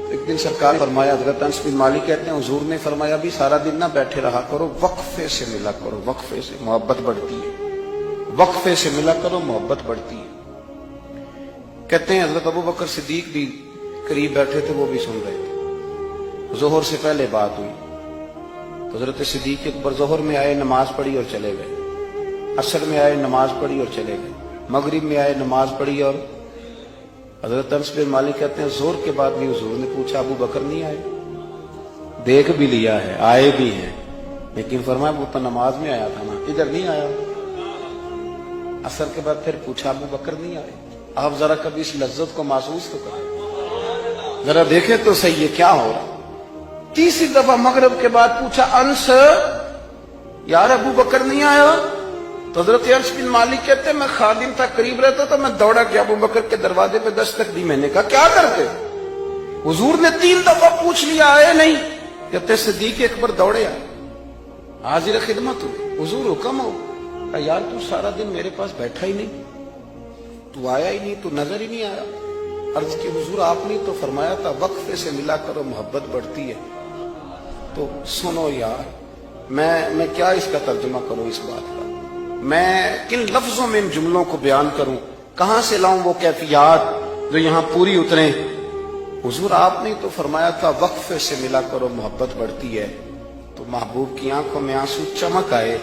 ایک دن سرکار فرمایا، حضرت انس بن مالک کہتے ہیں حضور نے فرمایا بھی سارا دن نہ بیٹھے رہا کرو، وقفے سے ملا کرو، وقفے سے محبت بڑھتی ہے، وقفے سے ملا کرو محبت بڑھتی ہے۔ کہتے ہیں حضرت ابو بکر صدیق بھی قریب بیٹھے تھے، وہ بھی سن رہے تھے۔ ظہر سے پہلے بات ہوئی تو حضرت صدیق اکبر ظہر میں آئے، نماز پڑھی اور چلے گئے، عصر میں آئے، نماز پڑھی اور چلے گئے، مغرب میں آئے، نماز پڑھی اور حضرت انس بن مالک کہتے ہیں ظہر کے بعد بھی حضور نے پوچھا ابو بکر نہیں آئے؟ دیکھ بھی لیا ہے، آئے بھی ہیں، لیکن فرمایا وہ تو نماز میں آیا تھا نا، ادھر نہیں آیا۔ عصر کے بعد پھر پوچھا ابو بکر نہیں آئے؟ آپ ذرا کبھی اس لذت کو محسوس تو کریں، ذرا دیکھیں تو صحیح یہ کیا ہو رہا۔ تیسری دفعہ مغرب کے بعد پوچھا انس یار ابو بکر نہیں آیا؟ تو حضرت انس بن مالک کہتے ہیں میں خادم تھا، قریب رہتا تو میں دوڑا گیا ابو بکر کے دروازے پہ دستک دی، میں نے کہا کیا کرتے؟ حضور نے 3 دفعہ پوچھ لیا، آئے نہیں؟ کہتے صدیق اکبر دوڑے آئے، حاضر خدمت ہوئی، حضور حکم ہو؟ کہا یار تو سارا دن میرے پاس بیٹھا ہی نہیں، تو آیا ہی نہیں، تو نظر ہی نہیں آیا۔ عرض کی حضور آپ نے تو فرمایا تھا وقفے سے ملا کرو محبت بڑھتی ہے۔ تو سنو یار، میں کیا اس کا ترجمہ کروں اس بات کا، میں کن لفظوں میں ان جملوں کو بیان کروں، کہاں سے لاؤں وہ کیفیات جو یہاں پوری اتریں؟ حضور آپ نے تو فرمایا تھا وقفے سے ملا کرو محبت بڑھتی ہے۔ تو محبوب کی آنکھوں میں آنسو چمک آئے،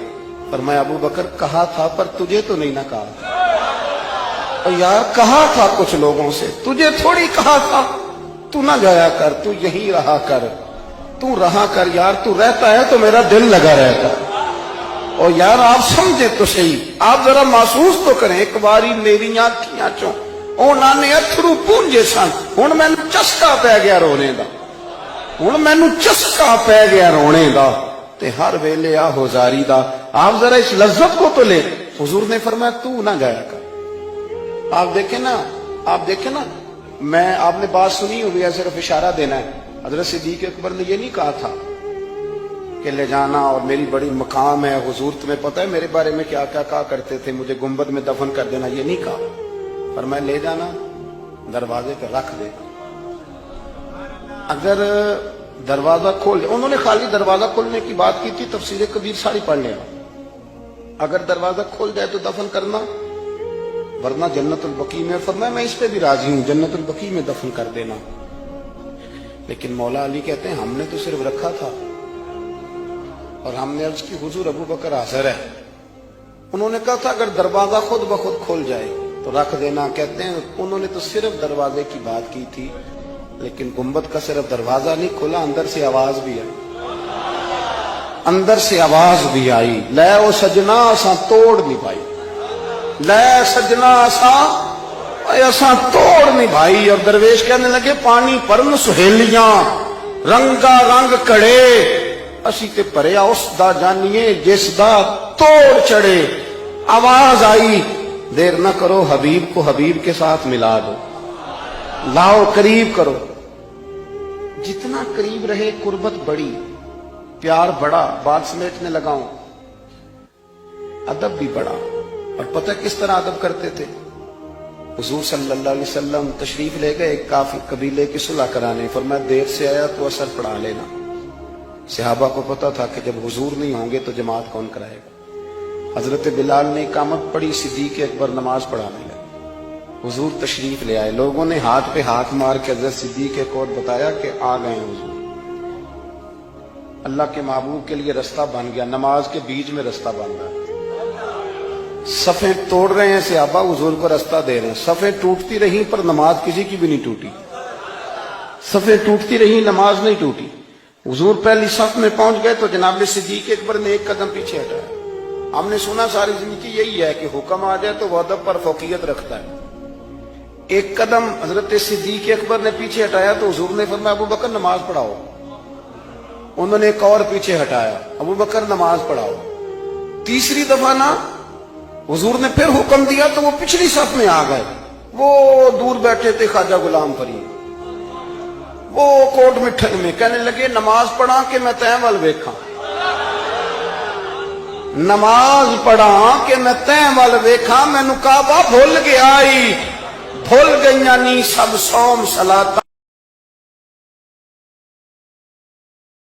فرمایا ابو بکر کہا تھا پر تجھے تو نہیں نہ کہا تھا۔ اور یار کہا تھا کچھ لوگوں سے، تجھے تھوڑی کہا تھا تو نہ جایا کر، تو یہی رہا کر، تو رہا کر یار، تو رہتا ہے تو میرا دل لگا رہتا ہے۔ اور یار آپ سمجھے تو صحیح، آپ ذرا محسوس تو کریں، ایک باری میری آنکھیاں چوں اونا نے اتھرو پونجے سن، ہن مینوں چسکا پی گیا رونے دا، ہن مینوں چسکا پی گیا رونے دا، تے ہر ویلے آ ہوزاری دا۔ آپ ذرا اس لذت کو تو لے۔ حضور نے فرمایا تو نہ گایا کر۔ آپ دیکھیں نا، میں آپ نے بات سنی ہوئی ہے، صرف اشارہ دینا ہے۔ حضرت صدیق اکبر نے یہ نہیں کہا تھا کہ لے جانا اور میری بڑی مقام ہے، حضور تمہیں پتہ ہے میرے بارے میں کیا کیا کہا کرتے تھے، مجھے گنبد میں دفن کر دینا، یہ نہیں کہا۔ پر میں لے جانا دروازے پہ رکھ دے، اگر دروازہ کھول، انہوں نے خالی دروازہ کھولنے کی بات کی تھی، تفسیر کبیر ساری پڑھ لینا، اگر دروازہ کھول جائے تو دفن کرنا، ورنہ جنت البقیع میں، فرمایا میں اس پہ بھی راضی ہوں، جنت البقیع میں دفن کر دینا۔ لیکن مولا علی کہتے ہیں ہم نے تو صرف رکھا تھا، اور ہم نے عرض کی حضور ابو بکر حاضر ہے۔ انہوں نے کہا تھا اگر دروازہ خود بخود کھل جائے تو رکھ دینا۔ کہتے ہیں انہوں نے تو صرف دروازے کی بات کی تھی، لیکن گنبد کا صرف دروازہ نہیں کھلا، اندر سے آواز بھی آئی، اندر سے آواز بھی آئی، لے او سجنا اساں توڑ نہیں پائی، لے سجنا اساں توڑ نہیں بھائی۔ اور درویش کہنے لگے پانی پرن سہیلیاں رنگا رنگ کڑے، اسی تے پریا اس دا جانیے جس دا توڑ چڑھے۔ آواز آئی دیر نہ کرو، حبیب کو حبیب کے ساتھ ملا دو، لاؤ قریب کرو۔ جتنا قریب رہے قربت بڑی، پیار بڑا، بات سمیٹنے لگاؤں، ادب بھی بڑا۔ اور پتہ کس طرح ادب کرتے تھے؟ حضور صلی اللہ علیہ وسلم تشریف لے گئے ایک کافی قبیلے کی صلح کرانے، فرمایا دیر سے آیا تو اثر پڑھا لینا۔ صحابہ کو پتا تھا کہ جب حضور نہیں ہوں گے تو جماعت کون کرائے گا۔ حضرت بلال نے اقامت پڑھی، صدیق اکبر نماز پڑھانے لگے، حضور تشریف لے آئے، لوگوں نے ہاتھ پہ ہاتھ مار کے حضرت صدیق کو بتایا کہ آ گئے ہیں حضور۔ اللہ کے محبوب کے لیے رستہ بن گیا، نماز کے بیچ میں رستہ بن رہا ہے، صفیں توڑ رہے ہیں صحابہ، حضور کو رستہ دے رہے ہیں، صفیں ٹوٹتی رہیں پر نماز کسی کی بھی نہیں ٹوٹی، صفیں ٹوٹتی رہیں نماز نہیں ٹوٹی۔ حضور پہلی صف میں پہنچ گئے تو جناب صدیق اکبر نے ایک قدم پیچھے ہٹایا۔ ہم نے سنا ساری زندگی یہی ہے کہ حکم آ جائے تو وہ ادب پر فوقیت رکھتا ہے۔ ایک قدم حضرت صدیق اکبر نے پیچھے ہٹایا تو حضور نے فرمایا ابو بکر نماز پڑھاؤ۔ انہوں نے ایک اور پیچھے ہٹایا، ابو بکر نماز پڑھاؤ۔ تیسری دفعہ نا حضور نے پھر حکم دیا تو وہ پچھلی صف میں آ گئے، وہ دور بیٹھے تھے خواجہ غلام فرید، وہ کوٹ مٹھن میں، کہنے لگے نماز پڑھا کہ میں تیں ول ویکھاں، نماز پڑھا کہ میں تیں ول ویکھاں، مینوں کعبہ بھول گیا، بھول گئیاں نی سب صوم صلاۃ